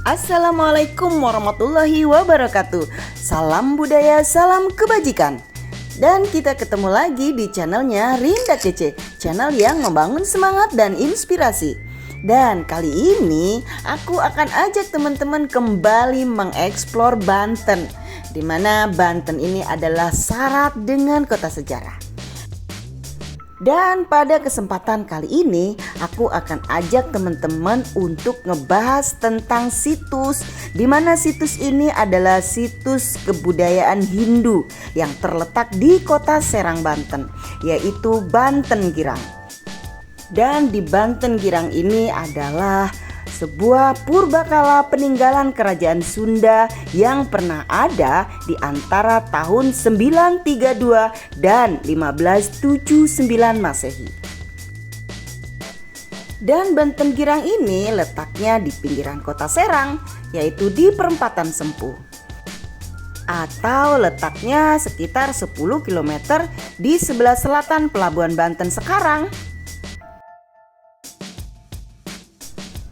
Assalamualaikum warahmatullahi wabarakatuh. Salam budaya, salam kebajikan. Dan kita ketemu lagi di channelnya Rinda Kece, channel yang membangun semangat dan inspirasi. Dan kali ini aku akan ajak teman-teman kembali mengeksplor Banten, di mana Banten ini adalah syarat dengan kota sejarah. Dan pada kesempatan kali ini aku akan ajak teman-teman untuk ngebahas tentang situs, di mana situs ini adalah situs kebudayaan Hindu yang terletak di kota Serang, Banten, yaitu Banten Girang. Dan di Banten Girang ini adalah sebuah purbakala peninggalan kerajaan Sunda yang pernah ada di antara tahun 932 dan 1579 Masehi. Dan Banten Girang ini letaknya di pinggiran kota Serang, yaitu di perempatan Sempu, atau letaknya sekitar 10 km di sebelah selatan Pelabuhan Banten sekarang.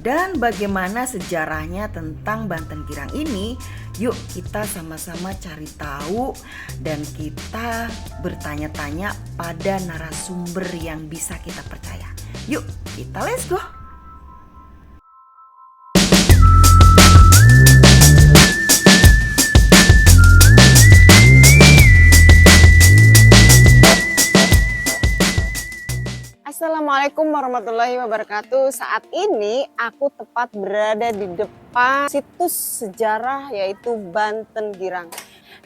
Dan bagaimana sejarahnya tentang Banten Girang ini? Yuk kita sama-sama cari tahu dan kita bertanya-tanya pada narasumber yang bisa kita percaya. Yuk kita let's go. Assalamualaikum warahmatullahi wabarakatuh. Saat ini aku tepat berada di depan situs sejarah yaitu Banten Girang,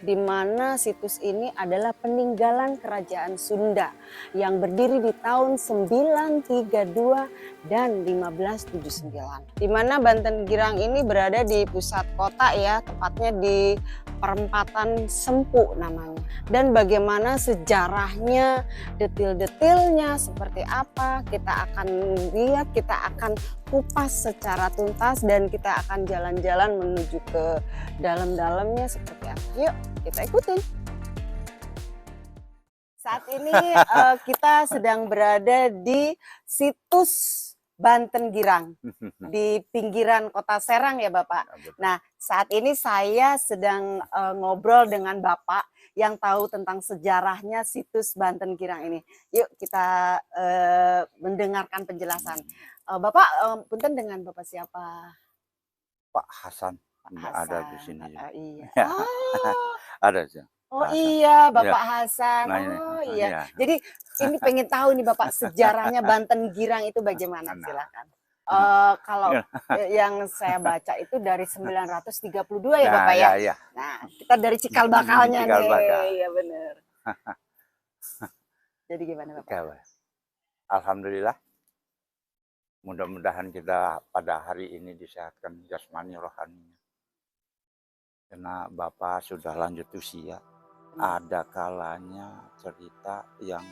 di mana situs ini adalah peninggalan kerajaan Sunda yang berdiri di tahun 932 dan 1579. Di mana Banten Girang ini berada di pusat kota ya, tepatnya di perempatan Sempu namanya. Dan bagaimana sejarahnya, detil-detilnya seperti apa, kita akan lihat, kita akan kupas secara tuntas dan kita akan jalan-jalan menuju ke dalam-dalamnya seperti apa. Yuk kita ikutin. Saat ini kita sedang berada di situs Banten Girang di pinggiran kota Serang ya Bapak. Nah saat ini saya sedang ngobrol dengan Bapak yang tahu tentang sejarahnya situs Banten Girang ini. Yuk kita mendengarkan penjelasan. Bapak, punten dengan Bapak siapa? Pak Hasan. Pak Ada Hasan. di sini. Iya. Oh. Ada sih. Oh Hasan. iya, Bapak Ya. Hasan. Nah, ini. Oh Nah, iya. iya. Jadi ini pengen tahu nih Bapak sejarahnya Banten Girang itu bagaimana? Silakan. Kalau yang saya baca itu dari 932 ya Bapak ya. Iya. Nah kita dari cikal bakalnya Cikal nih. bakal. Iya benar. Jadi gimana Bapak? Alhamdulillah. Mudah-mudahan kita pada hari ini disehatkan jasmani rohaninya. Karena Bapak sudah lanjut usia. Ada kalanya cerita yang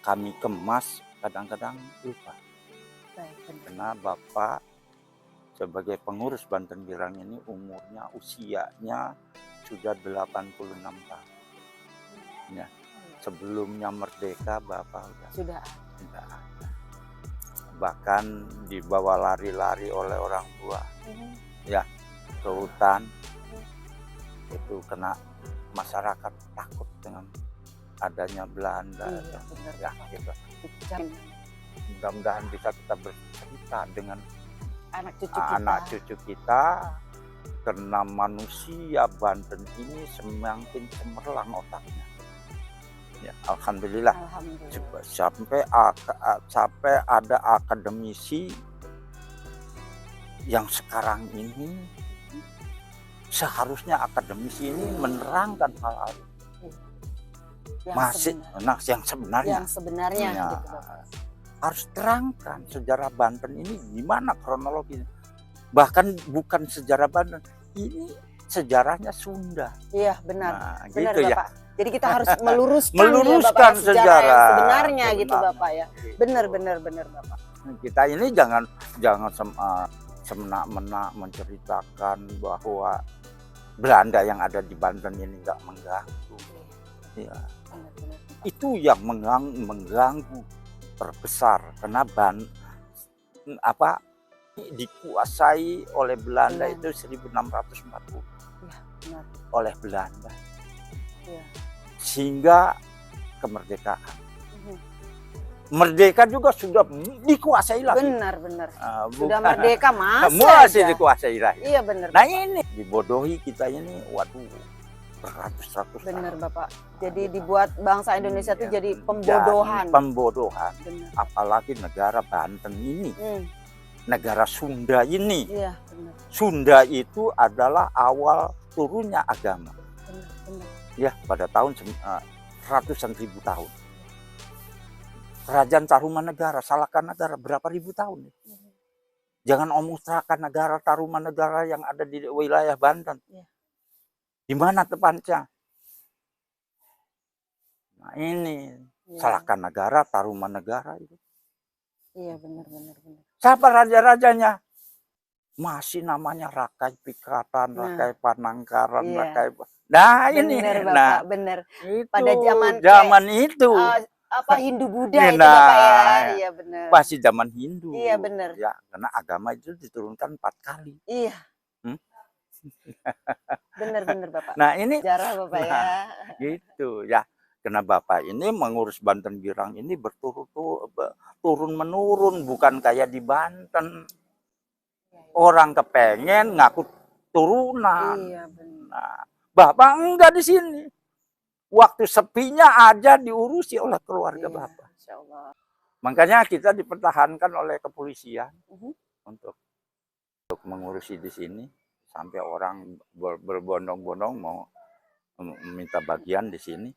kami kemas kadang-kadang lupa. Karena Bapak sebagai pengurus Banten Girang ini umurnya, usianya sudah 86 tahun. Ya. Sebelumnya merdeka Bapak sudah ada. Bahkan dibawa lari-lari oleh orang tua. Ya, ke hutan. Itu kena masyarakat takut dengan adanya Belanda. Iya, ya, gitu. Mudah-mudahan bisa kita bercerita dengan anak cucu kita, karena manusia Banten ini semakin cemerlang otaknya. Ya, alhamdulillah. Sampai ada akademisi yang sekarang ini seharusnya akademisi ini menerangkan hal-hal yang sebenarnya ya, gitu, harus terangkan sejarah Banten ini gimana kronologinya. Bahkan bukan sejarah Banten, ini sejarahnya Sunda. Iya benar, nah, benar gitu Bapak. Ya. Jadi kita harus meluruskan ya, Bapak, sejarah yang sebenarnya gitu Bapak ya. Benar Bapak. Kita ini jangan semena-mena menceritakan bahwa Belanda yang ada di Banten ini nggak mengganggu. Ya. Itu yang mengganggu terbesar karena dikuasai oleh Belanda itu 1640. Ya, benar. Oleh Belanda. Ya. Sehingga kemerdekaan. Merdeka juga sudah dikuasai lagi. Benar. Sudah merdeka masih dikuasai lagi. Iya benar. Nah ini dibodohi kita ini, waduh, beratus-ratus. Benar Bapak. Jadi dibuat bangsa Indonesia itu jadi pembodohan. Pembodohan. Benar. Apalagi negara Banten ini, negara Sunda ini. Iya benar. Sunda itu adalah awal turunnya agama. Benar. Ya pada tahun ratusan ribu tahun. Kerajaan Tarumanegara, Salakanegara berapa ribu tahun? Jangan Tarumanegara, Tarumanegara yang ada di wilayah Banten. Di mana tepatnya? Nah ini Salakanegara, Tarumanegara itu. Iya benar. Siapa raja-rajanya? Masih namanya Rakai Pikatan, Rakai Panangkaran, Rakai. Nah ini, Bapak, benar. Pada zaman itu. Hindu Buddha itu Bapak ya. Iya benar. Pasti zaman Hindu. Iya benar. Ya, karena agama itu diturunkan 4 kali. Iya. Benar Bapak. Nah ini sejarah Bapak ya. Gitu ya. Karena Bapak ini mengurus Banten Girang ini turun menurun, bukan kayak di Banten. Orang kepengen ngaku turunan. Iya benar. Nah, Bapak enggak di sini. Waktu sepinya aja diurusi oleh keluarga Bapak. Insya Allah. Makanya kita dipertahankan oleh kepolisian untuk mengurusi di sini sampai orang berbondong-bondong mau meminta bagian di sini.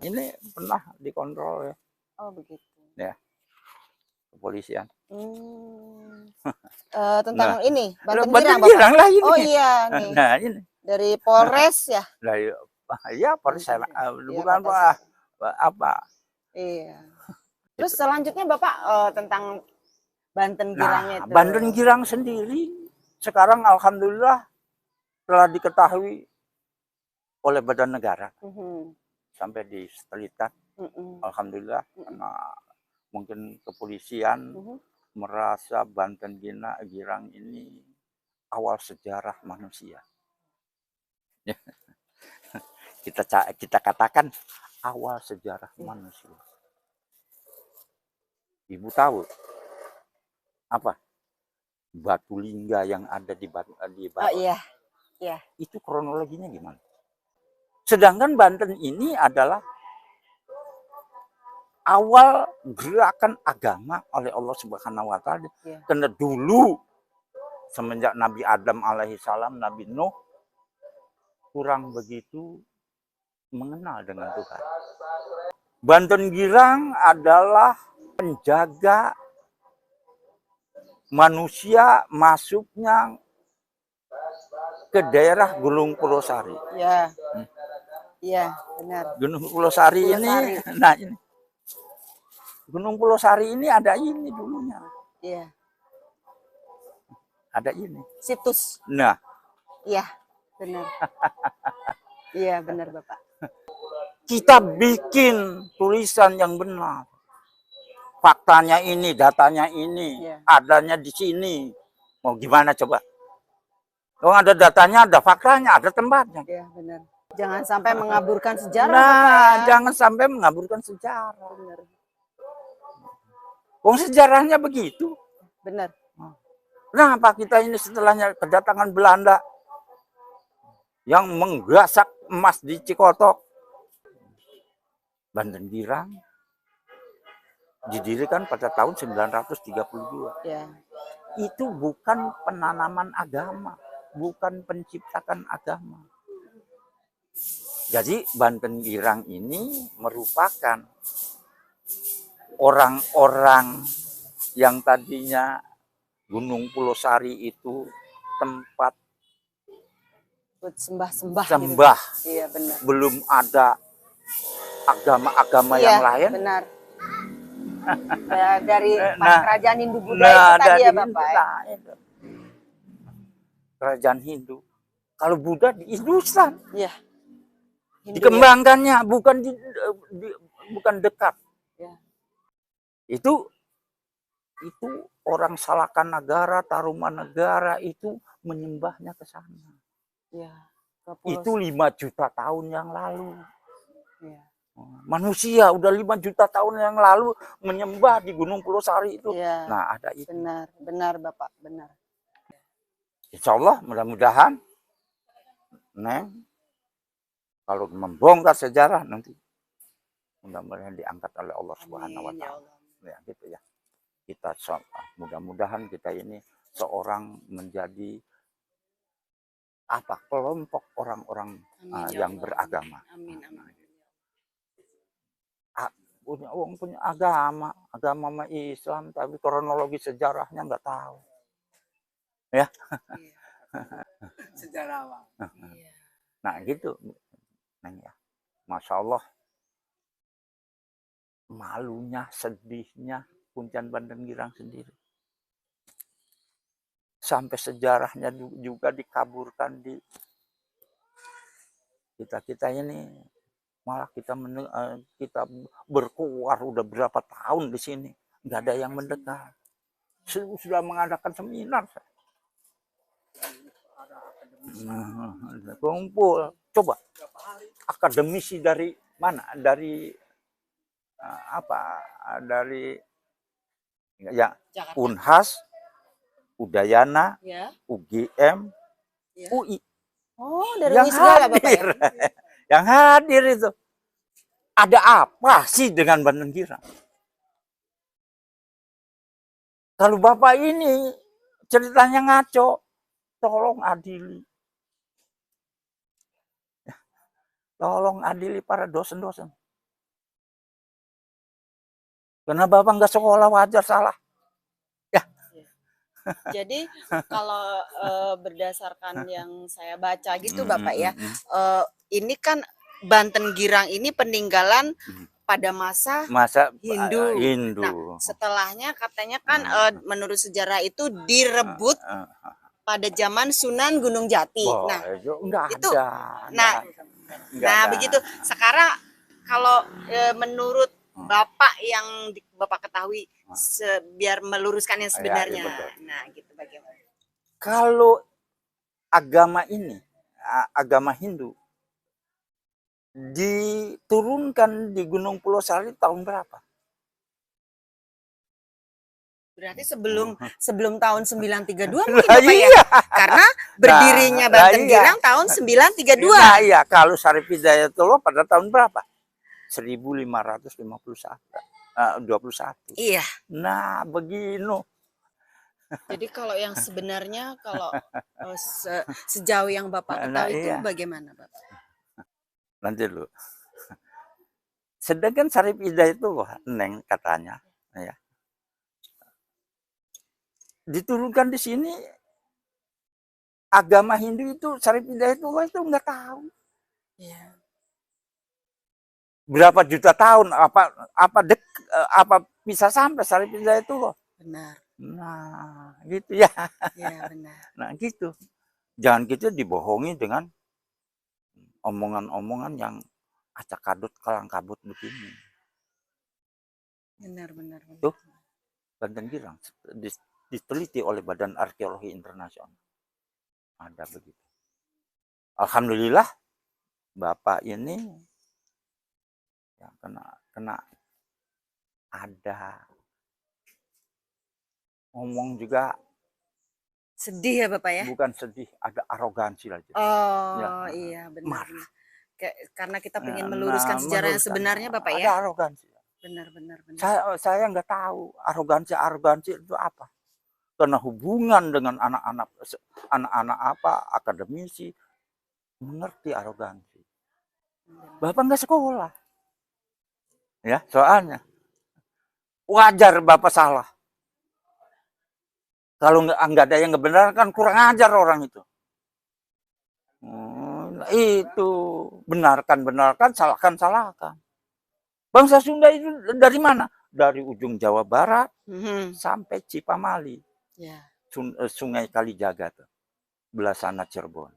Ini pernah dikontrol ya. Oh begitu. Ya, kepolisian. Tentang ini Banten Girang lah ini. Oh iya nih. Nah ini dari Polres ya. Ya Polres bukan apa. Iya. Terus selanjutnya Bapak tentang Banten Girangnya itu. Banten Girang sendiri sekarang alhamdulillah telah diketahui oleh Badan Negara. Sampai di Setelitan. Alhamdulillah karena mungkin kepolisian merasa Banten Girang ini awal sejarah manusia. Kita katakan awal sejarah manusia. Ibu tahu apa? Batu lingga yang ada di bawah. Oh iya. Itu kronologinya gimana? Sedangkan Banten ini adalah awal gerakan agama oleh Allah Subhanahu wa taala. Karena dulu semenjak Nabi Adam alaihissalam, Nabi Nuh kurang begitu mengenal dengan Tuhan. Banten Girang adalah penjaga manusia masuknya ke daerah Gunung Pulosari. Iya, benar. Gunung Pulosari ini, nah ini. Gunung Pulosari ini ada ini dulunya. Iya. Ada ini. Situs. Nah. Iya, benar. Iya, benar Bapak. Kita bikin tulisan yang benar. Faktanya ini, datanya ini, adanya di sini. Mau gimana coba? Kalau ada datanya, ada faktanya, ada tempatnya. Iya, benar. Jangan sampai mengaburkan sejarah. Nah, jangan sampai mengaburkan sejarah. Benar. Sejarahnya begitu. Benar. Kenapa kita ini setelahnya kedatangan Belanda yang menggasak emas di Cikotok? Banten Girang didirikan pada tahun 932. Itu bukan penanaman agama, bukan penciptakan agama. Jadi Banten Girang ini merupakan orang-orang yang tadinya Gunung Pulosari itu tempat sembah-sembah. Sembah. Gitu. Iya benar. Belum ada agama-agama yang lain. Benar. Dari kerajaan Hindu Buddha itu tadi ya Bapak. Itu. Kerajaan Hindu. Kalau Buddha di Hindustan. Iya. Dikembangkannya bukan dekat. Ya. Itu itu orang Salakanagara, Tarumanegara itu menyembahnya ke sana. Ya, Itu 5 juta tahun yang lalu. Ya. Manusia udah 5 juta tahun yang lalu menyembah di Gunung Pulosari itu. Ya, nah, ada itu. Benar Bapak, benar. Insya Allah mudah-mudahan, Neng, kalau membongkar sejarah nanti mudah-mudahan diangkat oleh Allah Subhanahu wa Ta'ala. Ya, gitu ya. Kita mudah-mudahan kita ini seorang menjadi kelompok orang-orang yang beragama. Amin. Punya agama mah Islam, tapi kronologi sejarahnya nggak tahu. Ya. Sejarah. Nah, gitu. Nah, ya. Masya Allah. Malunya, sedihnya Kuncan Bandeng Girang sendiri. Sampai sejarahnya juga dikaburkan di kita ini. Malah kita berkuar udah berapa tahun di sini, nggak ada yang mendekat. Sudah mengadakan seminar. Kumpul, coba akademisi dari mana? Dari dari ya Unhas, Udayana, ya. UGM, Ya. UI. Oh, dari UI segala Bapak ya? Yang hadir itu. Ada apa sih dengan Bandeng Girang? Kalau Bapak ini ceritanya ngaco, tolong adili. Tolong adili para dosen-dosen. Karena Bapak nggak sekolah wajar salah. Ya. Jadi kalau berdasarkan yang saya baca gitu Bapak ya, ini kan Banten Girang ini peninggalan pada masa Hindu. Nah, setelahnya katanya kan menurut sejarah itu direbut pada zaman Sunan Gunung Jati. Nah, itu begitu. Sekarang kalau menurut Bapak yang Bapak ketahui, biar meluruskan yang sebenarnya. Nah, gitu bagaimana? Kalau agama ini, agama Hindu, diturunkan di Gunung Pulosari tahun berapa? Berarti sebelum tahun 932 mungkin Bapak ya? Karena berdirinya Banten Girang tahun 932. Nah, iya, kalau Syarif Hidayatullah pada tahun berapa? 1521. Iya. Nah, begini. Jadi kalau yang sebenarnya kalau sejauh yang Bapak ketahui itu bagaimana, Bapak? Nanti dulu. Sedangkan Syarif Hidayatullah, Neng katanya, ya. Diturunkan di sini agama Hindu itu Syarif Hidayatullah itu nggak tahu. Iya. Berapa juta tahun apa bisa sampai Syarif Hidayatullah? Benar. Nah, gitu ya. Iya, benar. Nah, gitu. Jangan kita dibohongi dengan omongan-omongan yang acak-adut kalang-kabut begini. Benar. Tuh, Banten Girang diteliti oleh Badan Arkeologi Internasional. Ada begitu. Alhamdulillah, Bapak ini ya kena ada ngomong juga sedih ya Bapak ya? Bukan sedih, ada arogansi lagi. Oh ya, iya benar. Karena kita ingin meluruskan sejarah yang sebenarnya Bapak ya? Ada arogansi. Benar. Saya nggak tahu arogansi itu apa. Karena hubungan dengan anak-anak akademisi mengerti arogansi. Bapak nggak sekolah. Ya, soalnya wajar Bapak salah. Kalau nggak ada yang ngebenarkan, kurang ajar orang itu. Itu benarkan, salahkan. Bangsa Sunda itu dari mana? Dari ujung Jawa Barat sampai Cipamali, Sungai Kalijaga, belah sana Cirebon.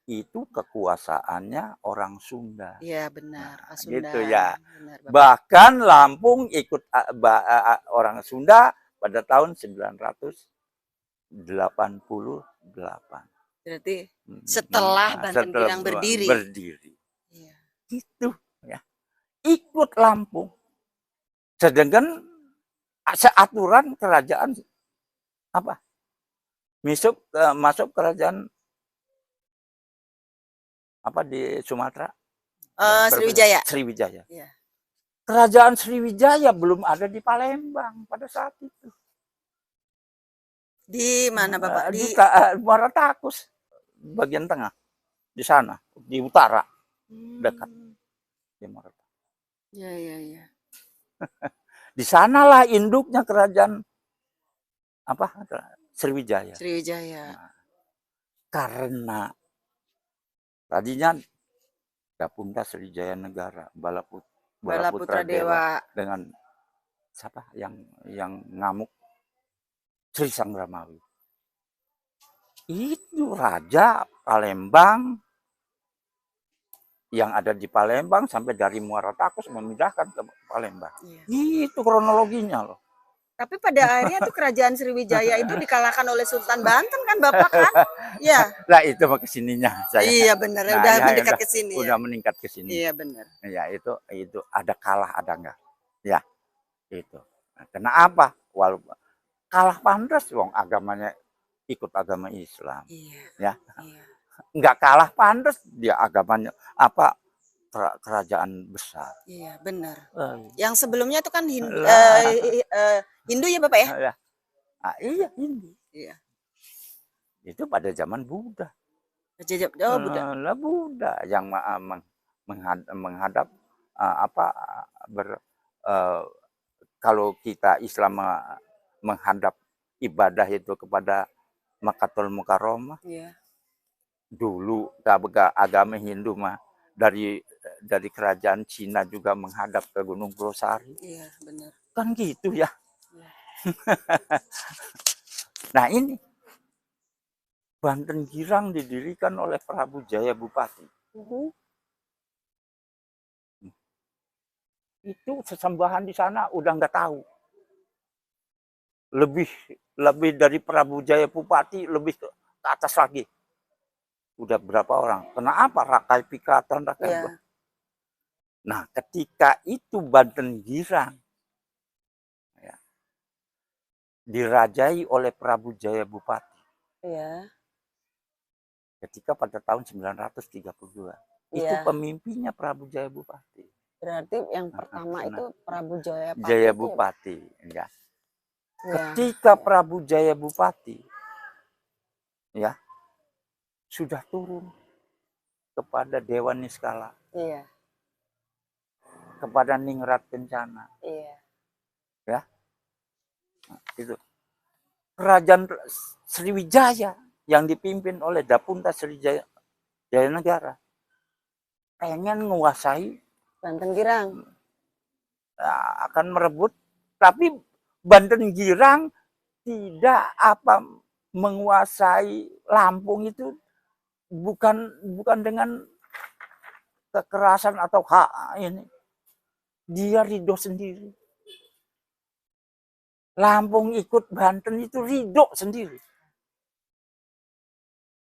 Itu kekuasaannya orang Sunda. Iya benar. Gitu ya. Benar, bahkan Lampung ikut orang Sunda, pada tahun 988. Berarti setelah Banten Girang berdiri. Iya. Gitu ya. Ikut Lampung. Sedangkan seaturan kerajaan apa? Masuk kerajaan apa di Sumatera? Sriwijaya. Sriwijaya. Iya. Kerajaan Sriwijaya belum ada di Palembang pada saat itu. Di mana Bapak? Di Muara Takus, bagian tengah, di sana, di utara, dekat di Muara Takus. Ya. Di sanalah induknya kerajaan apa? Sriwijaya. Nah, karena tadinya Dapunda Sriwijaya Negara, Balaputra Dewa dengan siapa yang ngamuk, Sri Sanggramawi. Itu Raja Palembang yang ada di Palembang sampai dari Muara Takus memindahkan ke Palembang. Iya. Itu kronologinya loh. Tapi pada akhirnya tuh kerajaan Sriwijaya itu dikalahkan oleh Sultan Banten kan Bapak kan? Iya. Nah itu mah kesininya saya. Iya benar, nah, udah mendekat ke sini. Udah meningkat ke sini. Iya benar. Ya itu ada kalah ada enggak? Ya itu. Nah, kenapa? Walaupun kalah pantas, wong agamanya ikut agama Islam. Iya. Ya. Iya. Enggak kalah pantas dia agamanya apa? Kerajaan besar. Iya benar. Yang sebelumnya itu kan Hindu, Hindu ya Bapak ya? Iya Hindu. Iya. Itu pada zaman Buddha. Buddha. Buddha yang menghadap kalau kita Islam menghadap ibadah itu kepada Makkatul Mukarramah. Iya. Dulu agama Hindu mah dari kerajaan Cina juga menghadap ke Gunung Glosari. Iya, benar. Kan gitu ya. Ya. Nah, ini Banten Girang didirikan oleh Prabu Jaya Bupati. Itu sesembahan di sana udah nggak tahu. Lebih dari Prabu Jaya Bupati, lebih ke atas lagi. Udah berapa orang? Kenapa Rakai Pikatan, Rakai? Yeah. Nah, ketika itu Banten Girang ya, dirajai oleh Prabu Jaya Bupati. Yeah. Ketika pada tahun 932. Yeah. Itu pemimpinnya Prabu Jaya Bupati. Berarti yang pertama itu Prabu Jaya Bupati. Ya. Ketika Prabu Jaya Bupati ya sudah turun kepada Dewan Niskala. Iya. Kepada Ningrat Kencana. Iya. Ya. Nah, itu. Kerajaan Sriwijaya yang dipimpin oleh Dapunda Sriwijaya Negara pengen menguasai Banten Girang. Akan merebut, tapi Banten Girang tidak menguasai Lampung itu bukan dengan kekerasan atau ini. Dia ridho sendiri. Lampung ikut Banten itu ridho sendiri.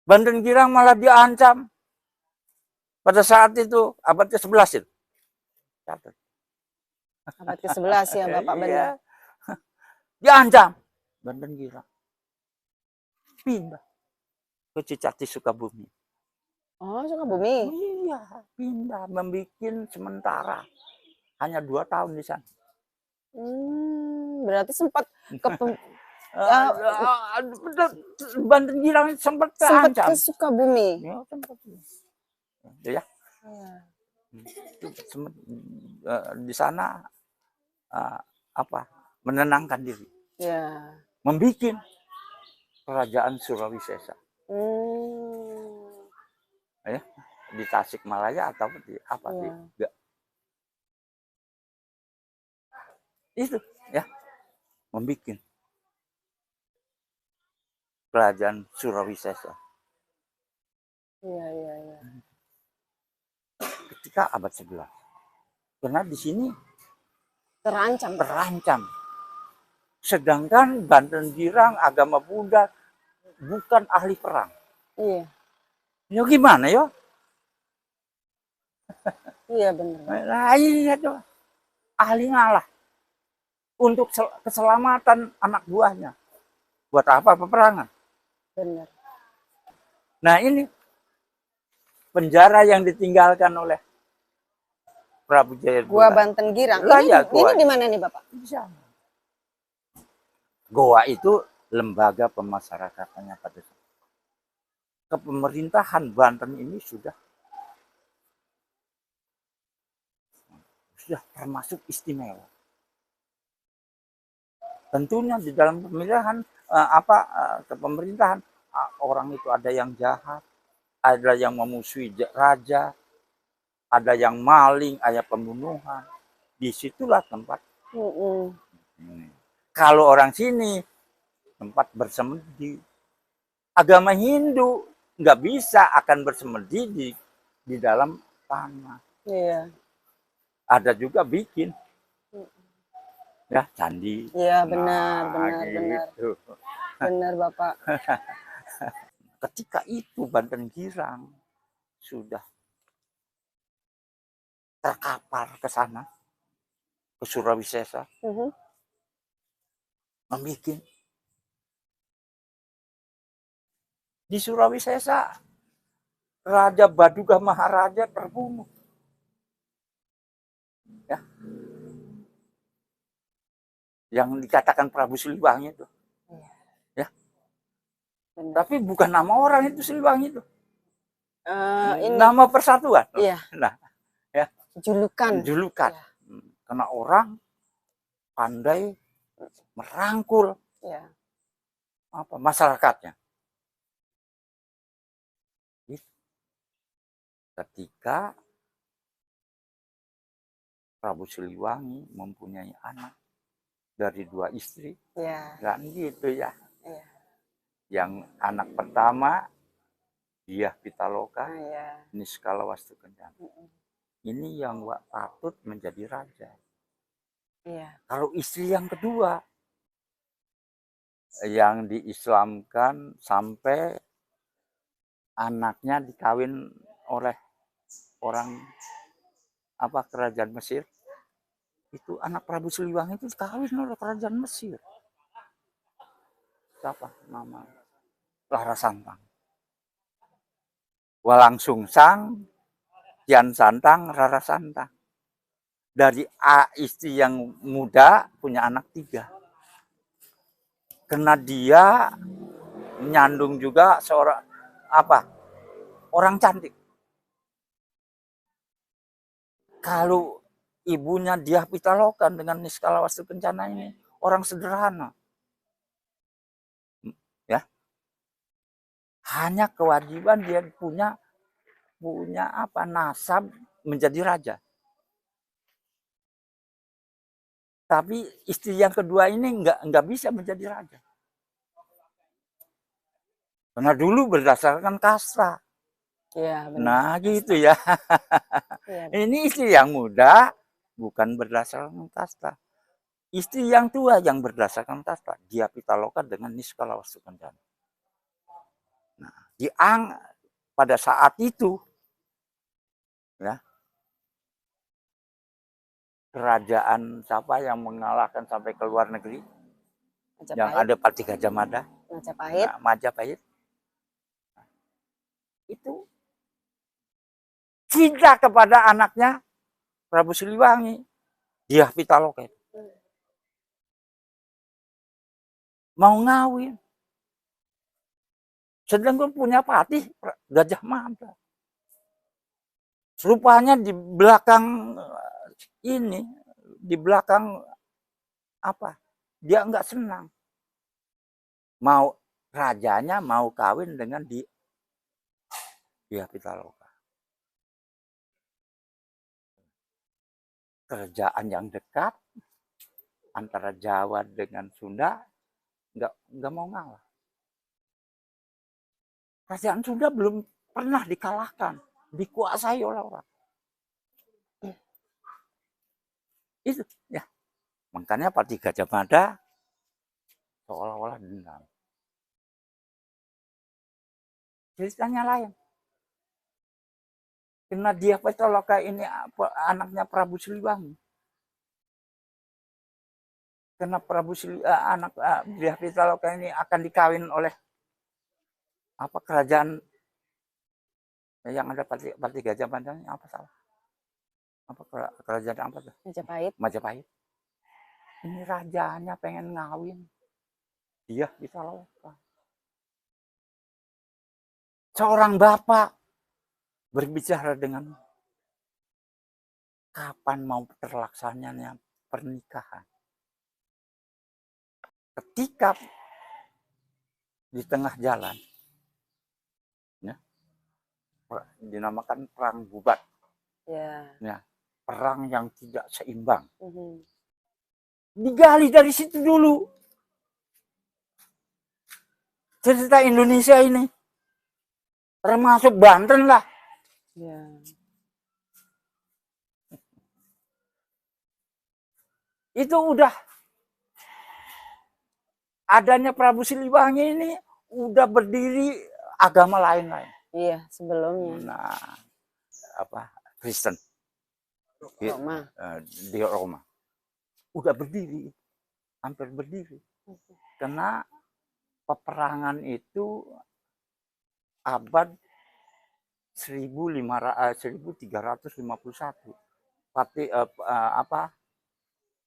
Banten Girang malah diancam. Pada saat itu abad ke-11 itu. Abad ke-11 ya Bapak benar. Diancam Banten Girang. Pindah ke Cicati Sukabumi. Oh, Sukabumi. Iya, pindah membikin sementara. Hanya 2 tahun di sana. Berarti sempat Banten Girang sempat terancam. Sempat ke Sukabumi. Ya, sempat. Ya. Di sana menenangkan diri. Ya. Membikin kerajaan Surawisesa. Ya, di Tasikmalaya atau di apa ya. Enggak. Itu ya. Membikin kerajaan Surawisesa. Iya. Ketika abad 11. Karena di sini terancam. Sedangkan Banten Girang agama Buddha bukan ahli perang. Iya. Ya gimana ya? Iya benar. Nah, iya tuh. Ahli ngalah untuk keselamatan anak buahnya. Buat apa peperangan? Benar. Nah, ini penjara yang ditinggalkan oleh Prabu Jayabula. Gua Banten Girang. Lah, Ini, ya, ini di mana nih Bapak? Goa itu lembaga pemasyarakatannya pada kepemerintahan Banten ini sudah termasuk istimewa. Tentunya di dalam pemilihan kepemerintahan orang itu ada yang jahat, ada yang memusuhi raja, ada yang maling, ada pembunuhan. Disitulah tempat. Kalau orang sini tempat bersemedi. Agama Hindu nggak bisa akan bersemedi di dalam tanah. Iya. Ada juga bikin ya candi. Iya benar, benar, gitu. Benar Bapak. Ketika itu Banten Girang sudah terkapar ke sana, ke Surawisesa, membuat di Surawisesa Raja Baduga Maharaja terbunuh. Ya. Yang dikatakan Prabu Siliwangi itu. Ya. Benar. Tapi bukan nama orang itu Siliwangi itu. Ini. Nama persatuan. Iya. Nah, ya. Julukan. Ya. Karena orang pandai merangkul masyarakatnya. Ketika Prabu Siliwangi mempunyai anak dari 2 istri, kan gitu ya. Yang anak pertama Diah Pitaloka, Niskala Wastukencana. Ini yang patut menjadi raja. Kalau istri yang kedua yang diislamkan sampai anaknya dikawin oleh orang kerajaan Mesir, itu anak Prabu Siliwangi itu dikawin oleh kerajaan Mesir. Siapa nama? Rara Santang. Walang Sungsang, Kian Santang, Rara Santang. Dari istri yang muda punya anak 3. Karena dia menyandung juga seorang orang cantik. Kalau ibunya Diah Pitaloka dengan Niskala Wastukencana ini orang sederhana. Ya. Hanya kewajiban dia punya nasab menjadi raja. Tapi istri yang kedua ini enggak bisa menjadi raja. Karena dulu berdasarkan kasta. Iya, benar. Nah, gitu ya. Ini istri yang muda bukan berdasarkan kasta. Istri yang tua yang berdasarkan kasta. Diah Pitaloka dengan Niskala Wastukencana. Nah, pada saat itu ya, kerajaan siapa yang mengalahkan sampai ke luar negeri? Majapahit. Yang ada Pati Gajah Mada. Majapahit. Nah, Majapahit. Itu cinta kepada anaknya Prabu Siliwangi, Diah Pitaloka. Mau ngawin. Sedangkan punya patih Gajah Mada. Rupanya di belakang ini, di belakang dia enggak senang. Rajanya mau kawin dengan Diah Pitaloka. Kerajaan yang dekat antara Jawa dengan Sunda enggak mau ngalah. Kerajaan Sunda belum pernah dikalahkan, dikuasai oleh orang. Itu ya. Makanya Pati Gajah Mada seolah-olah dendam. Ceritanya lain. Karena dia Pitaloka ini anaknya Prabu Siliwangi. Karena anak Dia Pitaloka ini akan dikawin oleh kerajaan yang ada Pati Gajah Mada, apa salah? Kerajaan apa tuh? Majapahit. Majapahit. Ini rajanya pengen ngawin. Dia Pitaloka. Seorang bapak berbicara dengan kapan mau terlaksananya pernikahan. Ketika di tengah jalan, ya, dinamakan perang bubat. Ya, perang yang tidak seimbang. Digali dari situ dulu. Cerita Indonesia ini. Termasuk Banten lah. Itu udah adanya Prabu Siliwangi ini udah berdiri agama lain-lain. Iya, sebelumnya. Nah, Kristen. Roma. Di Roma. Udah berdiri. Hampir berdiri. Karena peperangan itu abad 1351.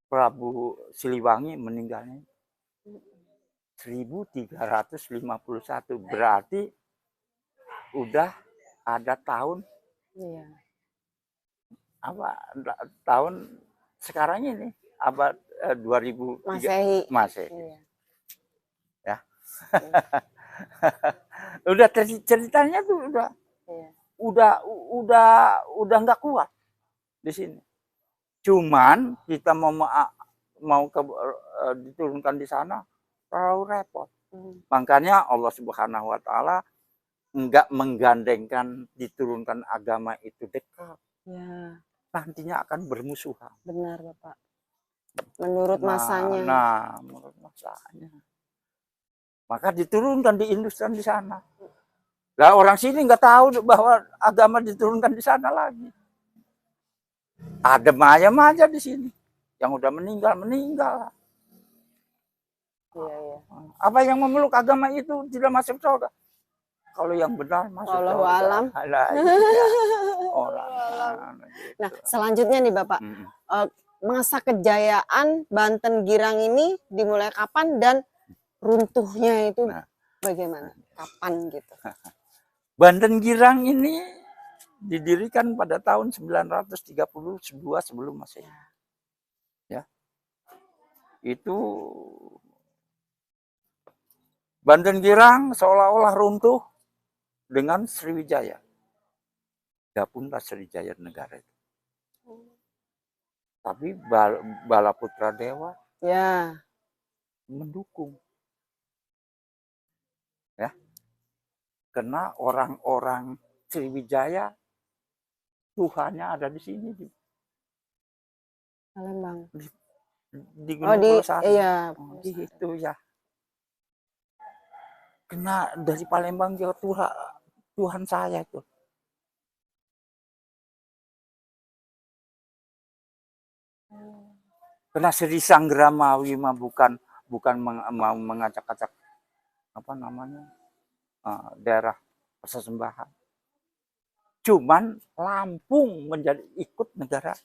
Prabu Siliwangi meninggalnya 1351. Berarti udah ada tahun tahun sekarang ini abad 2003 Masehi. Iya. Ya. Udah ceritanya tuh udah nggak kuat di sini. Cuman kita mau diturunkan di sana terlalu repot. Makanya Allah Subhanahu wa taala enggak menggandengkan diturunkan agama itu dekat. Ya. Nantinya akan bermusuhan. Benar, Bapak. Menurut masanya. Menurut masanya. Maka diturunkan di Industri di sana. Lah orang sini nggak tahu bahwa agama diturunkan di sana lagi. Adem ayam aja di sini. Yang udah meninggal. Iya. Apa yang memeluk agama itu tidak masuk surga? Kalau yang benar masuk surga. Allahu alam. Nah, selanjutnya nih Bapak. Masa kejayaan Banten Girang ini dimulai kapan dan runtuhnya itu bagaimana? Kapan gitu? Banten Girang ini didirikan pada tahun 932 sebelum Masehi. Ya. Itu Banten Girang seolah-olah runtuh dengan Sriwijaya. Dapunlah Sriwijaya negara itu. Tapi Balaputra Dewa mendukung. Ya. Karena orang-orang Sriwijaya Tuhannya ada di sini di Palembang. Di Gunung Pulsari. Iya. Itu ya. Kena dari Palembang Jawa Tuhan saya itu. Karena Sri Sanggramawi mah bukan mau mengacak-acak daerah persembahan. Cuman Lampung menjadi ikut negara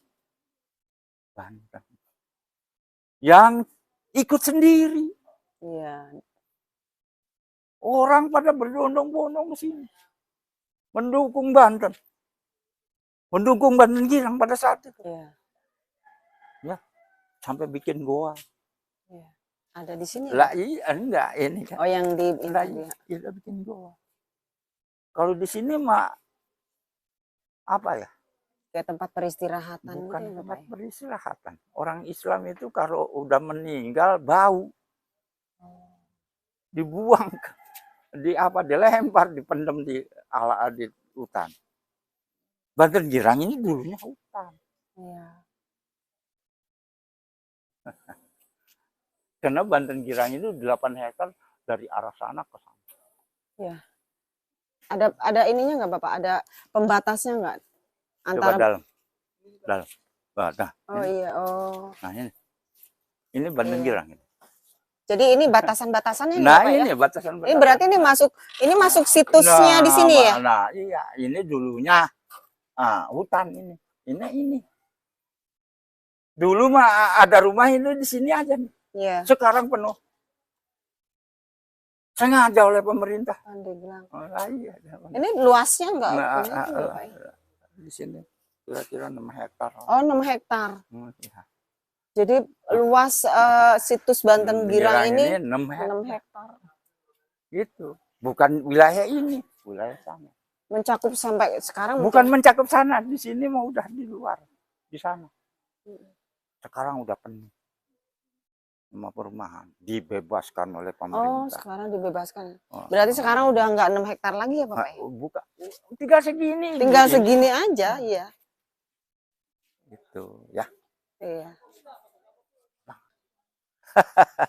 Banten. Yang ikut sendiri. Iya. Orang pada berbondong-bondong ke sini. Mendukung Banten. Mendukung Banten Girang pada saat itu. Iya. Ya. Sampai bikin goa. Iya. Ada di sini? Lah iya, enggak ini kan. Oh, yang di iya bikin goa. Kalau di sini mah apa ya? Kayak tempat peristirahatan. Bukan gitu, tempat peristirahatan. Orang Islam itu kalau udah meninggal bau. Dibuang dilempar, dipendam di hutan. Banten Girang ini dulunya hutan. Iya. Karena Banten Girang itu 8 hektar dari arah sana ke sana. Ya. Ada ininya nggak Bapak? Ada pembatasnya nggak? Coba dalam. Nah, oh ini. iya, oh. Nah ini Banten Iya. Girang. Jadi ini batasan-batasannya nih Nah Bapak ini ya? batasan-batasan. Ini berarti ini masuk situsnya di sini ya? Nah iya, ini dulunya hutan ini. Ini. Dulu mah ada rumah ini di sini aja nih. Iya. Sekarang penuh. Sengaja oleh pemerintah. Pandeglang. Oh, iya. Ini luasnya enggak? Di sini kira-kira 6 hektar. Oh, 6 hektar. Ya. Jadi luas situs Banten Girang ini 6 hektar. Itu bukan wilayah ini, wilayah sana. Mencakup sampai sekarang? Bukan mencakup sana, di sini mau udah di luar, di sana. Sekarang udah penuh. Rumah perumahan dibebaskan oleh pemerintah. Oh, sekarang dibebaskan. Berarti sekarang udah enggak 6 hektar lagi ya, Bapak? Bukan. Tinggal segini. Tinggal segini aja, iya. Gitu, ya. Iya.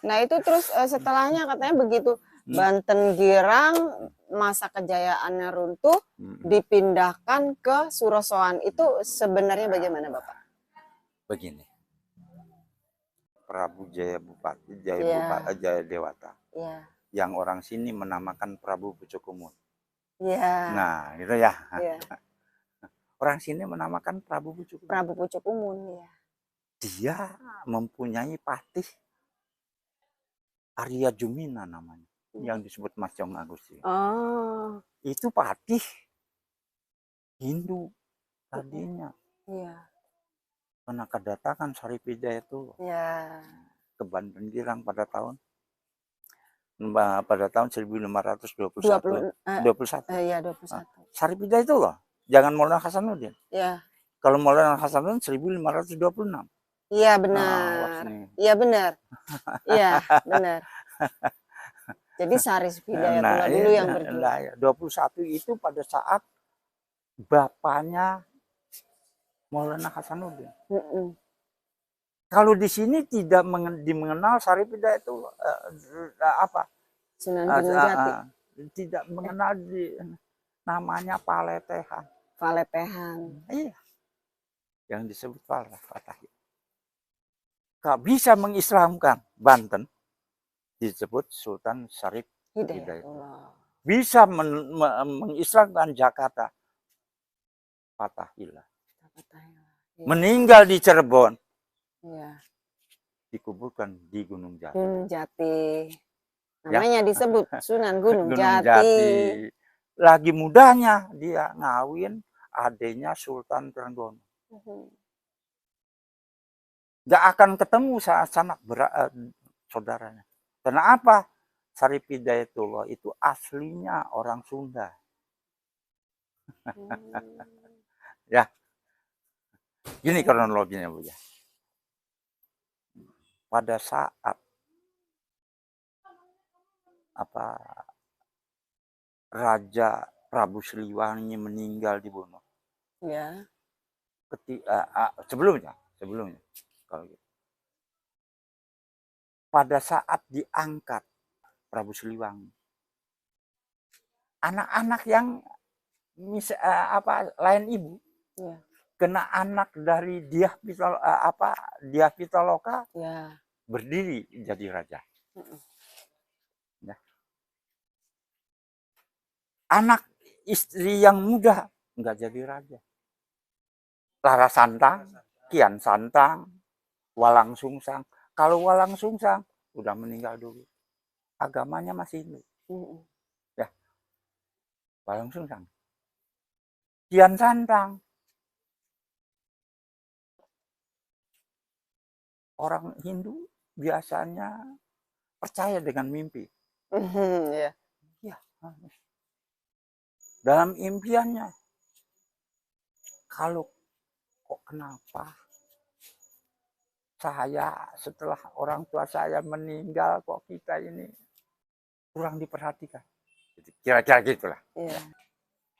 Nah, itu terus setelahnya katanya begitu Banten Girang masa kejayaannya runtuh, dipindahkan ke Surosoan. Itu sebenarnya bagaimana, Bapak? Begini. Prabu Jaya Bupati, Jaya Dewata. Yeah. Yang orang sini menamakan Prabu Pucukumun. Yeah. Nah, gitu ya. Yeah. Orang sini menamakan Prabu Pucukumun. Prabu Pucukumun, ya. Dia mempunyai patih Arya Jumina namanya, yang disebut Mas Jong Agusti. Oh. Itu patih Hindu tadinya. Iya. Karena kedatangan Saripidaya itu ke Banten Girang pada tahun 1521. Iya, 21. Saripidaya itu loh, jangan Maulana Hasanuddin. Iya. Kalau Maulana Hasanuddin 1526. Iya benar. Iya benar. Iya benar. Jadi Saripidaya dulu yang berjuang. 21 itu pada saat bapaknya Maulana Hasanuddin. Kalau di sini tidak dimengenal Saripidaya itu apa? Sunan Gunung Jati. Tidak mengenal namanya Paletehan. Paletehan. Iya. Yang disebut Paletehan. Gak bisa mengislamkan Banten disebut Sultan Syarif Hidayatullah. Bisa mengislamkan Jakarta Fathahillah. Ya. Meninggal di Cirebon. Ya. Dikuburkan di Gunung Jati. Gunung Jati. Namanya disebut Sunan Gunung Jati. Jati. Lagi mudanya dia ngawin adenya Sultan Trenggono. Gak akan ketemu sanak saudaranya. Kenapa? Saripidayatullah itu aslinya orang Sunda. Ya. Gini kronologinya, Bu ya. Pada saat Raja Prabu Siliwangi meninggal dibunuh. Ya. Sebelumnya. Kalau gitu. Pada saat diangkat Prabu Siliwangi, anak-anak yang lain ibu, ya. Kena anak dari Dyah Pitaloka, ya. Berdiri jadi raja. Ya. Anak istri yang muda nggak jadi raja. Lara Santang, Kian Santang, Walang Sungsang. Kalau Walang Sungsang udah meninggal dulu. Agamanya masih Hindu. Ya. Walang Sungsang. Kian Santang. Orang Hindu biasanya percaya dengan mimpi. Ya. Dalam impiannya, kalau kok kenapa saya setelah orang tua saya meninggal kok kita ini kurang diperhatikan. Kira-kira gitulah. Ya.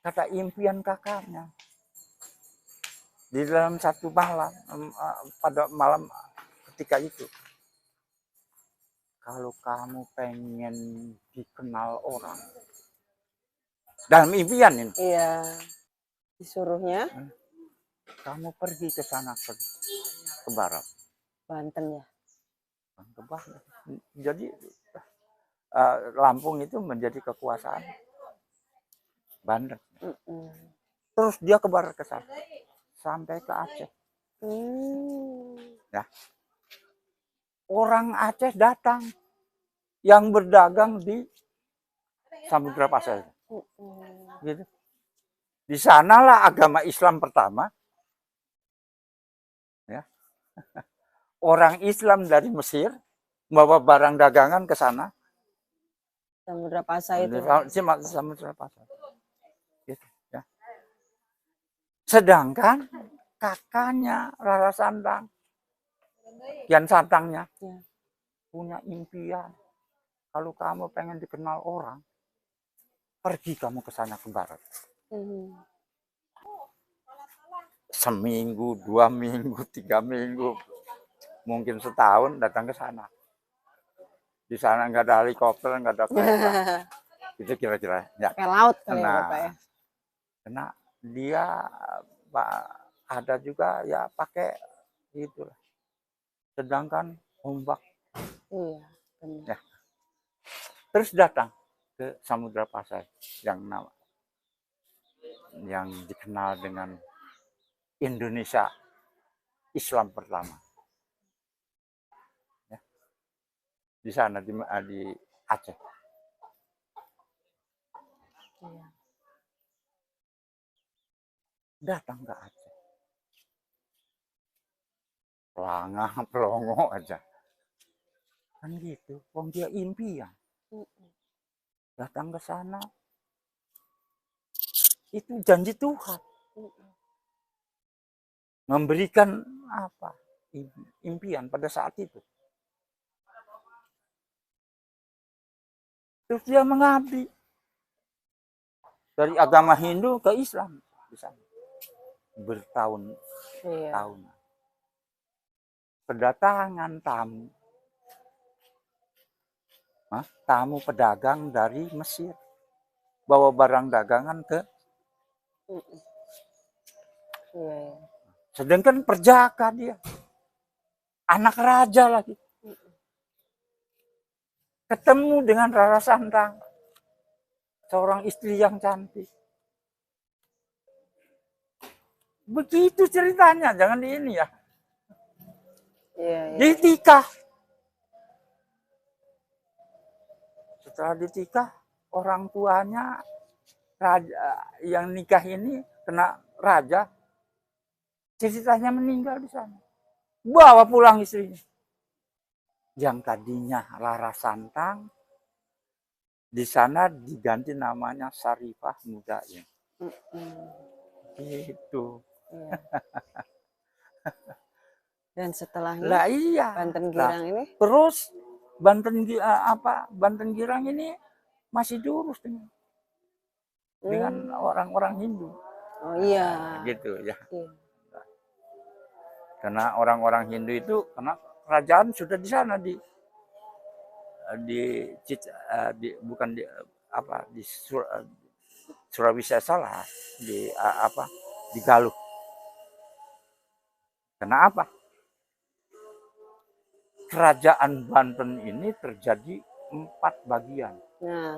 Kata impian kakaknya. Di dalam satu malam, pada malam ketika itu, kalau kamu pengen dikenal orang, dalam impian ini, Iya. Disuruhnya kamu pergi ke sana, ke barat. Banten ya. Ke barat. Jadi Lampung itu menjadi kekuasaan Banten. Terus dia ke barat ke sana, sampai ke Aceh. Ya. Orang Aceh datang yang berdagang di Samudra Pasai. Gitu. Di sanalah agama Islam pertama. Ya. Orang Islam dari Mesir membawa barang dagangan ke sana. Samudra Pasai itu. Samudra Pasai. Gitu, ya. Sedangkan kakaknya Rara Santang, Kian Santangnya, ya, punya impian. Kalau kamu pengen dikenal orang, pergi kamu ke sana ke barat. Seminggu, 2 minggu, 3 minggu, mungkin setahun datang ke sana. Di sana nggak ada helikopter, nggak ada kereta. Itu kira-kira. Ya. Pakai laut kali ya Bapak ya. Karena dia ada juga ya pakai gitu. Sedangkan ombak. Iya, benar. Ya. Terus datang ke Samudra Pasai yang dikenal dengan Indonesia Islam pertama. Ya. Di sana di Aceh. Iya. Datang ke Aceh. Pelongo aja. Kan gitu. Wong dia impian. Datang ke sana. Itu janji Tuhan. Memberikan apa? Impian pada saat itu. Terus dia mengabdi. Dari agama Hindu ke Islam. Di sana. Bertahun-tahun. Iya. Kedatangan tamu. Tamu pedagang dari Mesir. Bawa barang dagangan ke. Iya. Sedangkan perjaka dia. Anak raja lagi. Ketemu dengan Rara Santang. Seorang istri yang cantik. Begitu ceritanya, jangan di ini ya. Iya. Ditikah. Setelah ditikah, orang tuanya raja yang nikah ini kena raja. Ceritanya meninggal di sana. Bawa pulang istrinya. Yang tadinya Rara Santang, di sana diganti namanya Sarifah Mudain. Gitu. Iya. Dan setelahnya lah iya. Banten Girang ini terus Banten Girang ini masih diurus dengan orang-orang Hindu. Oh iya. Gitu ya. Iya. Karena orang-orang Hindu itu karena kerajaan sudah di sana di Surawisesa salah di Galuh. Kenapa? Kerajaan Banten ini terjadi 4 bagian. Nah,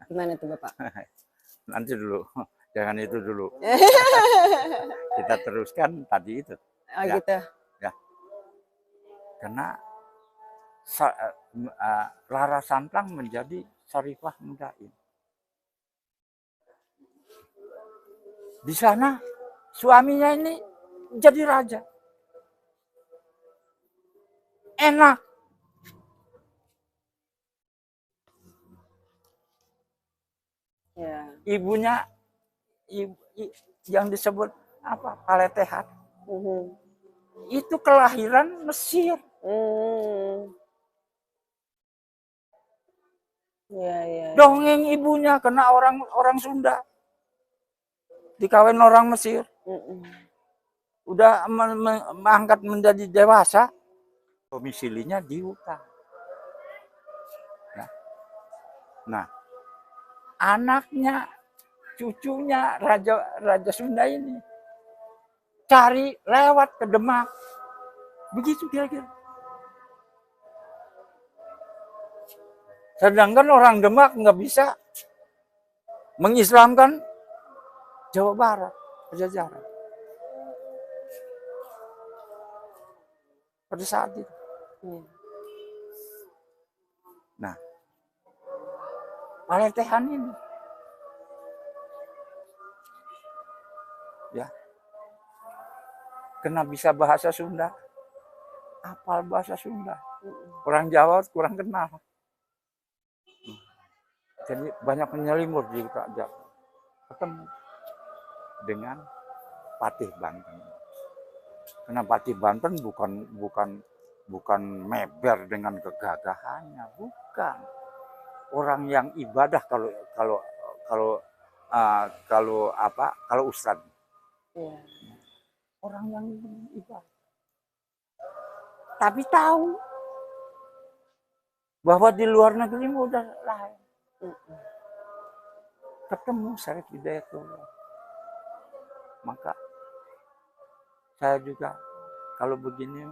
gimana itu Bapak? Nanti dulu, jangan itu dulu. Kita teruskan tadi itu. Oh ya, gitu. Ya. Karena Rara Santang menjadi Sarifah Mudain. Di sana suaminya ini jadi raja. Enak. Ya. Ibunya yang disebut apa? Paletehat. Itu kelahiran Mesir. Ya. Dongeng ibunya kena orang Sunda. Dikawin orang Mesir. Udah mengangkat menjadi dewasa. domisilinya di hutan. Ya. Nah, anaknya, cucunya Raja Sunda ini cari lewat ke Demak. Begitu kira-kira. Sedangkan orang Demak nggak bisa mengislamkan Jawa Barat, Pajajaran. Pada saat itu. Nah, Paletehan ini, ya, kena bisa bahasa Sunda, hafal bahasa Sunda. Orang Jawa kurang kenal. Jadi banyak penyelimur di Jawa. Ketemu dengan Patih Banten. Karena Patih Banten bukan meber dengan kegagahannya, bukan. Orang yang ibadah kalau ustadz. Yeah. Orang yang ibadah. Tapi tahu bahwa di luar negeri udah lain. Ketemu Syarif Hidayatullah. Maka saya juga kalau begini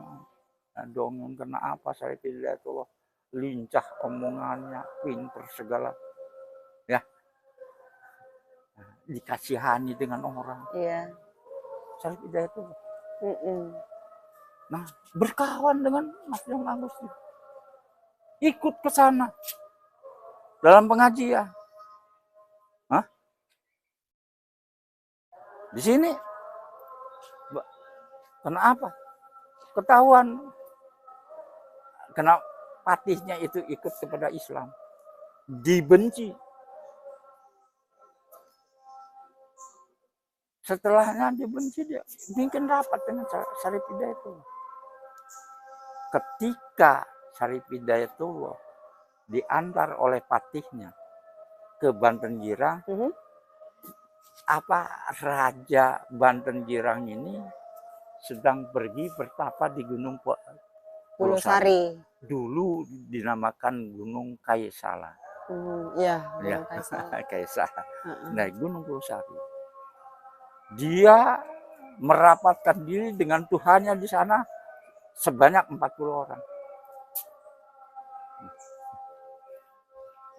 dongeng kena apa Syarif Hidayatullah, lincah omongannya, pinter segala, ya, dikasihani dengan orang. Iya. Syarif Hidayatullah. Nah, berkawan dengan Mas Jong Agustin, ikut ke sana dalam pengajian. Hah? Di sini kenapa? Ketahuan kena patihnya itu ikut kepada Islam, dibenci. Setelahnya dibenci, dia bikin rapat dengan Syarif Hidayatullah. Ketika Syarif Hidayatullah diantar oleh patihnya ke Banten Girang, Raja Banten Girang ini sedang pergi bertapa di Gunung Pulosari. Dulu dinamakan Gunung Kaisala. Iya, Gunung Kaisala. Kaisala. Nah, Gunung Pulosari. Dia merapatkan diri dengan Tuhannya di sana sebanyak 40 orang.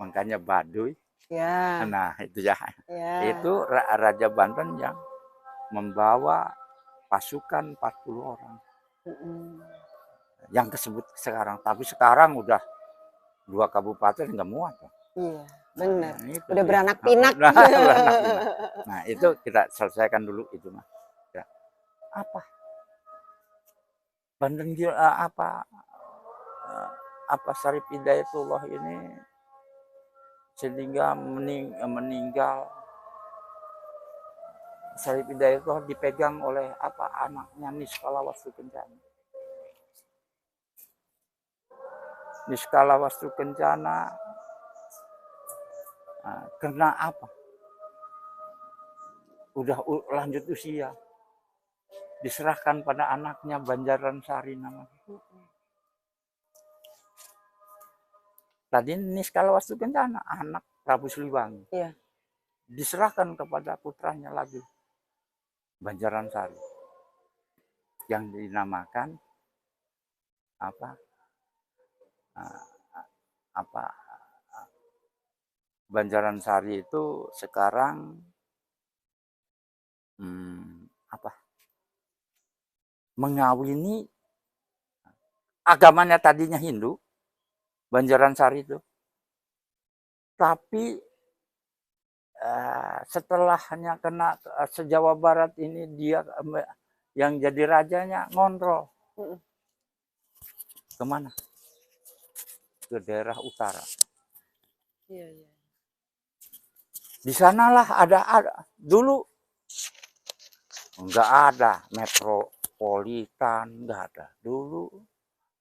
Makanya Baduy. Ya. Nah, itu ya. Ya. Itu Raja Banten yang membawa pasukan 40 orang. Yang disebut sekarang. Tapi sekarang udah 2 kabupaten nggak muat. Iya, benar. Nah, itu udah dia. beranak pinak. Beranak pinak. Nah, itu kita selesaikan dulu itu, Mas. Ya. Apa? Banten apa Syarif Hidayatullah ini sehingga meninggal. Syarif Hidayatullah dipegang oleh anaknya Niskala Wastu Kencana. Niskala Wastu Kencana kena apa? Udah lanjut usia. Diserahkan pada anaknya Banjaran Sari namanya. Tadi Niskala Wastu Kencana, anak Prabu Siliwangi. Iya. Diserahkan kepada putranya lagi, Banjaran Sari. Yang dinamakan Banjaran Sari itu sekarang mengawini agamanya tadinya Hindu, Banjaran Sari itu. Tapi setelahnya kena se-Jawa Barat ini dia yang jadi rajanya ngontrol. Kemana? Ke daerah utara. Iya. Di sanalah ada dulu nggak ada metropolitan, nggak ada. Dulu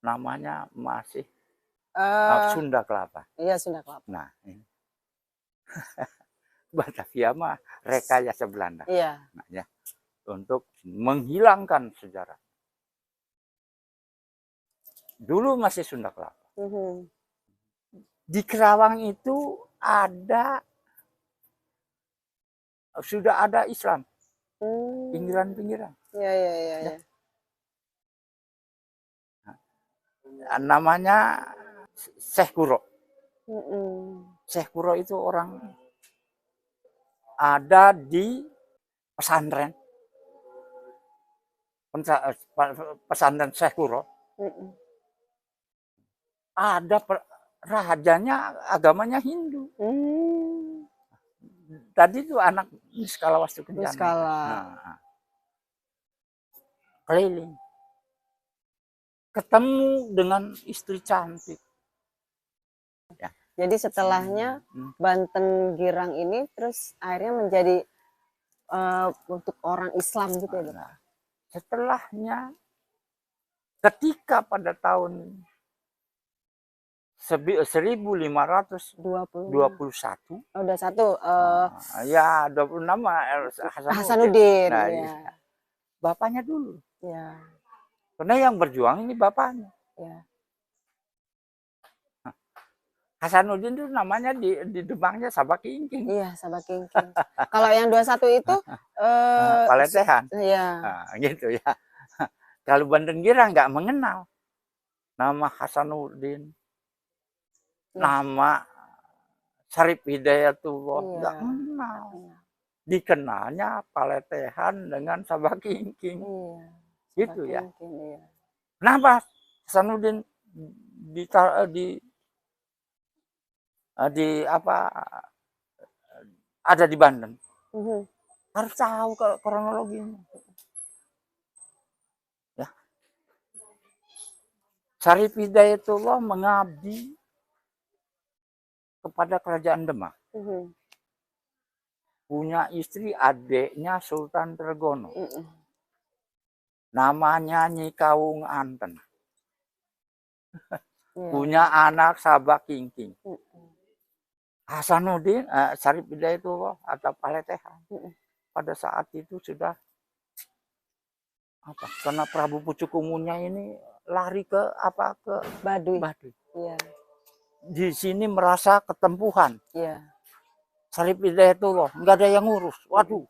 namanya masih Sunda Kelapa. Iya, Sunda Kelapa. Nah, ini. Batavia mah rekayasa Belanda. Iya. Nah, ya, untuk menghilangkan sejarah. Dulu masih Sunda Kelapa. Mhm. Di Kerawang itu sudah ada Islam, pinggiran-pinggiran. Ya, ya, ya, Ya. ya. Namanya Syekh Kuro. Mhm. Syekh Kuro itu orang ada di pesantren. Pesantren Syekh Kuro. Mhm. Ada rajanya agamanya Hindu. Tadi itu anak Niskala Wastu Kencana. Niskala. Nah, keliling. Ketemu dengan istri cantik. Ya. Jadi setelahnya Banten Girang ini terus akhirnya menjadi untuk orang Islam gitu ya, Bapak? Nah, setelahnya ketika pada tahun 1521, udah satu ya 26 Hasanuddin. Nah, Ya. bapaknya dulu. Ya. Karena yang berjuang ini bapaknya. Ya. Hasanuddin itu namanya di Demangnya Sabak Kingking. Iya, Sabak Kingking. Kalau yang 21 itu Paletehan. Iya. Nah, gitu ya. Kalau Banten Girang nggak mengenal nama Hasanuddin, nama Syarif Hidayatullah, nggak mengenal. Dikenalnya Paletehan dengan Sabak Kingking. Gitu ya. Kenapa Hasanuddin ada di Banten? Harus tahu kronologinya. Ya. Syarif Hidayatullah mengabdi kepada kerajaan Demak. Punya istri adiknya Sultan Tregono. Namanya Nyi Kawung Anten. Punya anak Sabak Kingking. Hasanuddin, Syarif Hidayatullah atau Paletehan. Pada saat itu sudah karena Prabu Pucukumunya ini lari ke Baduy. Iya. Di sini merasa ketempuhan. Iya. Syarif Hidayatullah nggak ada yang ngurus. Waduh.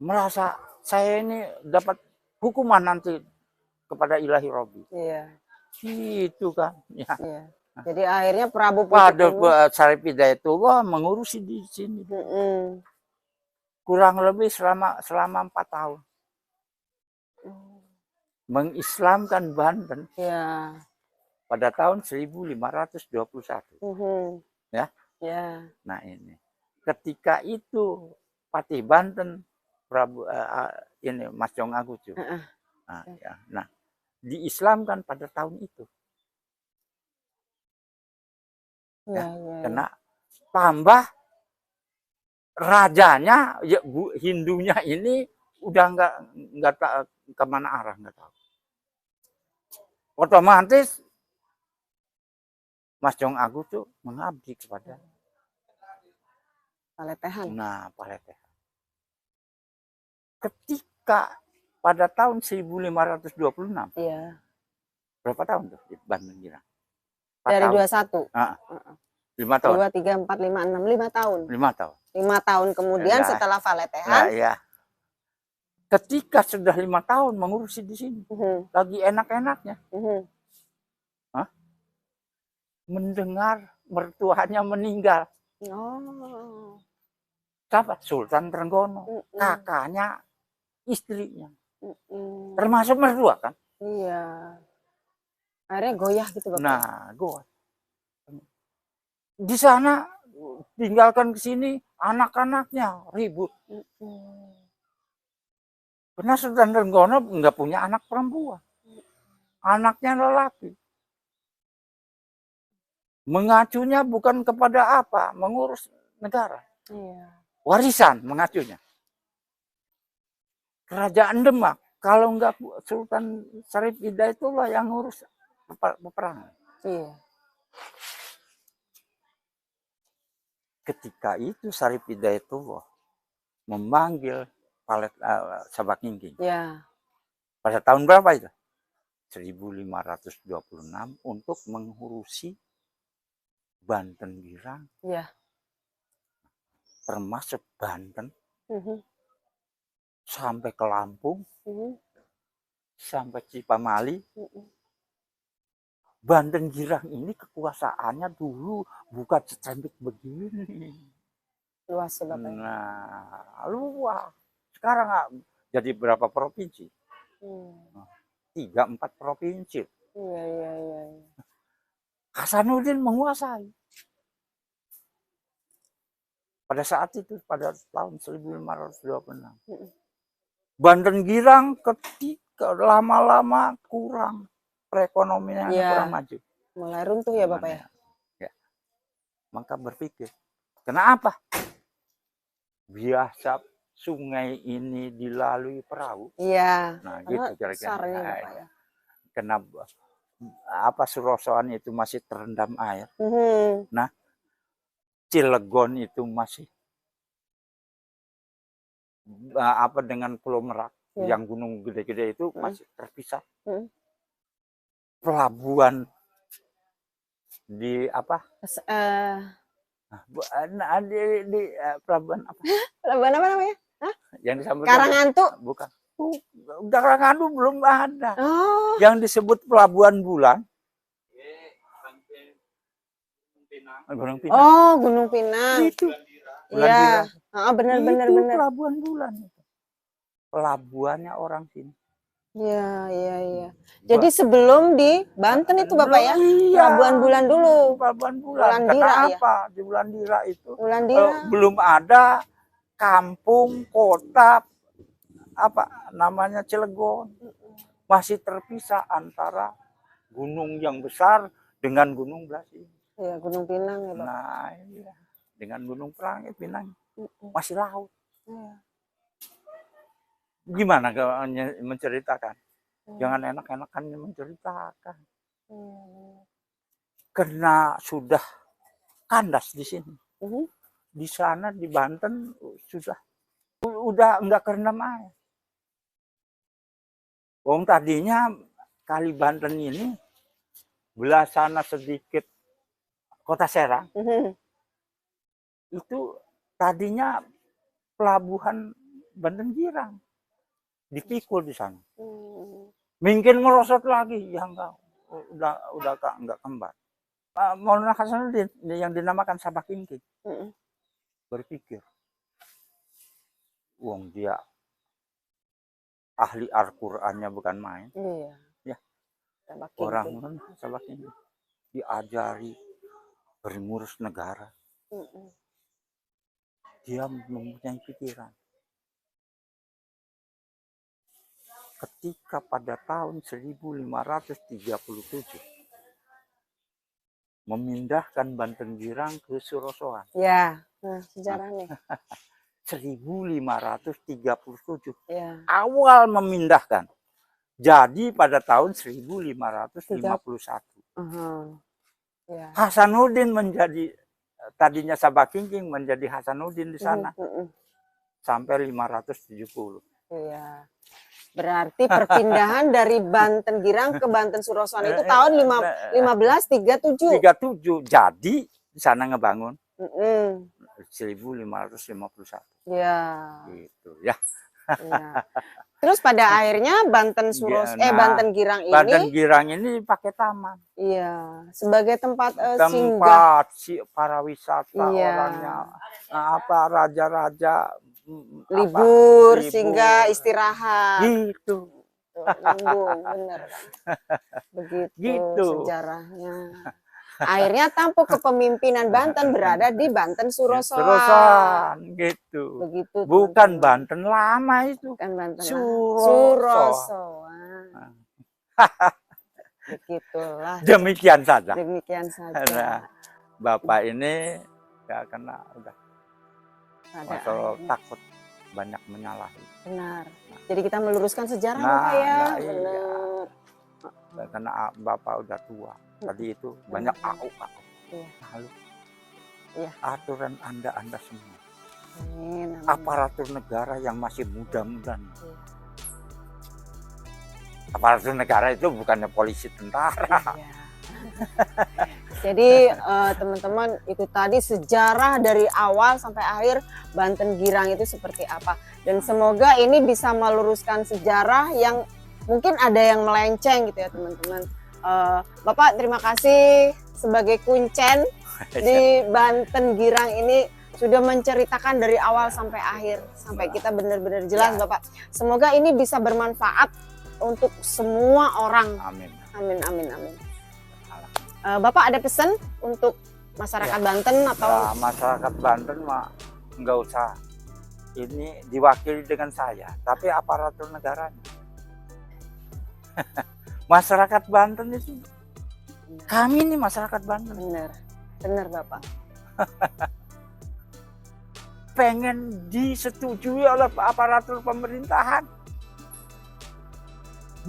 Merasa saya ini dapat hukuman nanti kepada Ilahi Robbi. Iya. Itu kan. Ya. Iya. Jadi akhirnya Prabu Pucukumunya Syarif Hidayatullah mengurusi di sini. Kurang lebih selama 4 tahun. Mengislamkan Banten. Ya. Pada tahun 1521. Ya. Ya. Nah ini. Ketika itu Patih Banten ini Mas Jong Agucu. Nah, diislamkan pada tahun itu. Kena tambah rajanya Hindunya ini udah nggak kemana arah, nggak tahu. Otomatis Mas Jong Agucu mengabdi kepada Paletehan. Nah, Paletehan. Ketika pada tahun 1526. Iya. Berapa tahun tuh di Banten Girang? Dari 21. 5 tahun. 2, 3, 4, 5, 6, 5 tahun. 5 tahun. 5 tahun kemudian setelah Paletehan. Ya. Ketika sudah 5 tahun mengurusi di sini, lagi enak-enaknya, mendengar mertuanya meninggal. Siapa? Sultan Trenggono, kakaknya, istrinya, termasuk mertua kan? Iya. Akhirnya goyah gitu, Bapak. Nah, goyah. Di sana tinggalkan ke sini anak-anaknya ribut. Karena Sultan Trenggono nggak punya anak perempuan, anaknya lelaki. Mengacunya bukan kepada apa, mengurus negara. Iya. Warisan mengacunya. Kerajaan Demak, kalau enggak Sultan Syarif Hidayatullah yang ngurus peperangan. Iya. Ketika itu Syarif Hidayatullah memanggil Sabak Kingking. Ya. Pada tahun berapa itu? 1526 untuk mengurusi Banten Girang, Iya. termasuk Banten Mhm. sampai ke Lampung, Mhm. sampai Cipamali. Mhm. Banten Girang ini kekuasaannya dulu bukan secembik begini. Luas ya Bapak ya? Nah, luas. Sekarang jadi berapa provinsi? Hmm. 3-4 provinsi. Iya, iya, iya. Hasanuddin menguasai. Pada saat itu, pada tahun 1526. Banten Girang ketika lama-lama kurang, perekonomiannya Iya. kurang maju. Mulai runtuh ya Bapak ya? Ya. Maka berpikir, kenapa? Biasa sungai ini dilalui perahu. Iya. Nah, Karena gitu kira-kira. besarnya Bapak ya. Kenapa Surosoan itu masih terendam air. Nah, Cilegon itu masih dengan Pulau Merak, yang gunung gede-gede itu masih terpisah. Pelabuhan di pelabuhan apa? Pelabuhan apa namanya? Yang disambut Karangantu? Bukan. Karangantu belum ada. Oh. Yang disebut Pelabuhan Bulan. Gunung Pinang. Oh, Gunung Pinang. Itu. Iya. Benar-benar itu benar. Pelabuhan Bulan. Pelabuhannya orang sini. Iya, iya, iya. Jadi sebelum di Banten itu Bapak ya? Iya, Pelabuhan Bulan dulu. Pelabuhan Bulan. Wulandira, Kenapa? Ya? Di Wulandira itu Wulandira. belum ada kampung, kota, Cilegon. Masih terpisah antara gunung yang besar dengan gunung belah sini. Iya, Gunung Pinang ya Bapak. Nah, iya. Dengan Gunung Pinang masih laut. Iya. Gimana kalau menceritakan? Jangan enak-enakan menceritakan. Karena sudah kandas di sini. Di sana di Banten udah enggak kerendam air. Wong tadinya kali Banten ini belah sana sedikit Kota Serang. Itu tadinya pelabuhan Banten Girang. Dipikul di sana. Mungkin merosot lagi, ya enggak. Udah enggak kembar. Maulana Hasanuddin yang dinamakan Sabah Kingking berpikir, wong dia ahli Al-Qur'annya bukan main. Iya. Ya. Orang Sabah Kingking diajari berngurus negara. Dia mempunyai pikiran. Ketika pada tahun 1537 memindahkan Banten Girang ke Surosoan. Ya, sejarahnya. 1537. Ya. Awal memindahkan. Jadi pada tahun 1551. Ya. Hasanuddin menjadi, tadinya Sabah Kingking menjadi Hasanuddin di sana. Sampai 570. Iya. Berarti perpindahan dari Banten Girang ke Banten Surosoan itu tahun 1537. 37. Jadi di sana ngebangun 1551. Iya. Gitu ya. Ya. Terus pada akhirnya Banten Banten Girang ini. Banten Girang ini pakai taman. Iya, sebagai tempat singgah para wisata orangnya. Raja-raja libur, singgah istirahat. Gitu. Bener kan? Begitu gitu. Sejarahnya. Akhirnya tampuk kepemimpinan Banten berada di Banten Surosoan. Surosoan gitu. Begitu. Bukan Banten lama itu. Bukan Banten Surosoan. Begitulah. Demikian saja. Demikian saja. Nah, Bapak ini ya karena udah masalah takut banyak menyalahi. Benar. Jadi kita meluruskan sejarah Bapak ya. Benar. Iya. Karena Bapak udah tua. Tadi itu banyak lalu aturan Anda semua. Aparatur negara yang masih muda-muda. aparatur negara itu bukannya polisi tentara. Iya. Jadi teman-teman, itu tadi sejarah dari awal sampai akhir Banten Girang itu seperti apa. Dan semoga ini bisa meluruskan sejarah yang mungkin ada yang melenceng gitu ya teman-teman. Bapak terima kasih sebagai kuncen di Banten Girang ini sudah menceritakan dari awal sampai akhir sampai kita benar-benar jelas Bapak. Semoga ini bisa bermanfaat untuk semua orang. Amin. Amin amin amin. Bapak ada pesan untuk masyarakat Banten atau masyarakat Banten mah nggak usah ini diwakili dengan saya, tapi aparatur negaranya. Masyarakat Banten itu kami nih masyarakat Banten. benar Bapak. Pengen disetujui oleh aparatur pemerintahan,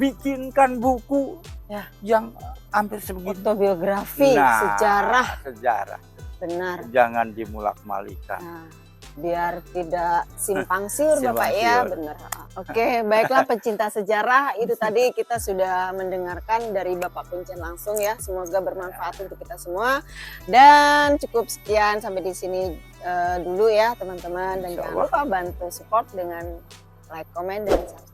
bikinkan buku yang hampir sebegini, autobiografi, sejarah. Benar. Jangan dimulak-malikan. Biar tidak simpang siur Bapak ya, benar. Oke, baiklah pencinta sejarah, itu tadi kita sudah mendengarkan dari Bapak Kuncen langsung ya. Semoga bermanfaat untuk kita semua. Dan cukup sekian sampai di sini dulu ya teman-teman, dan jangan lupa bantu support dengan like, komen, dan subscribe.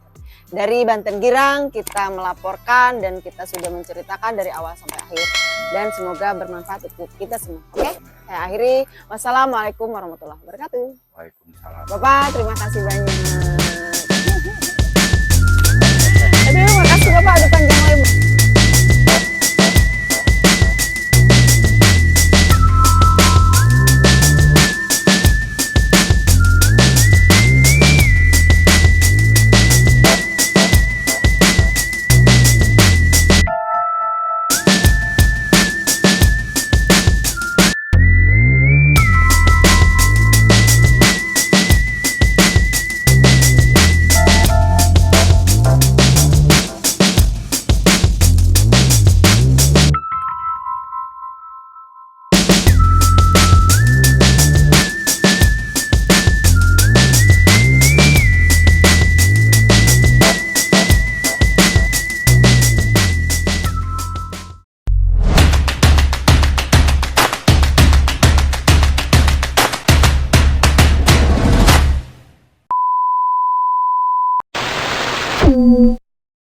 Dari Banten Girang kita melaporkan dan kita sudah menceritakan dari awal sampai akhir, dan semoga bermanfaat untuk kita semua. Oke, saya akhiri. Wassalamualaikum warahmatullahi wabarakatuh. Waalaikumsalam. Bapak terima kasih banyak.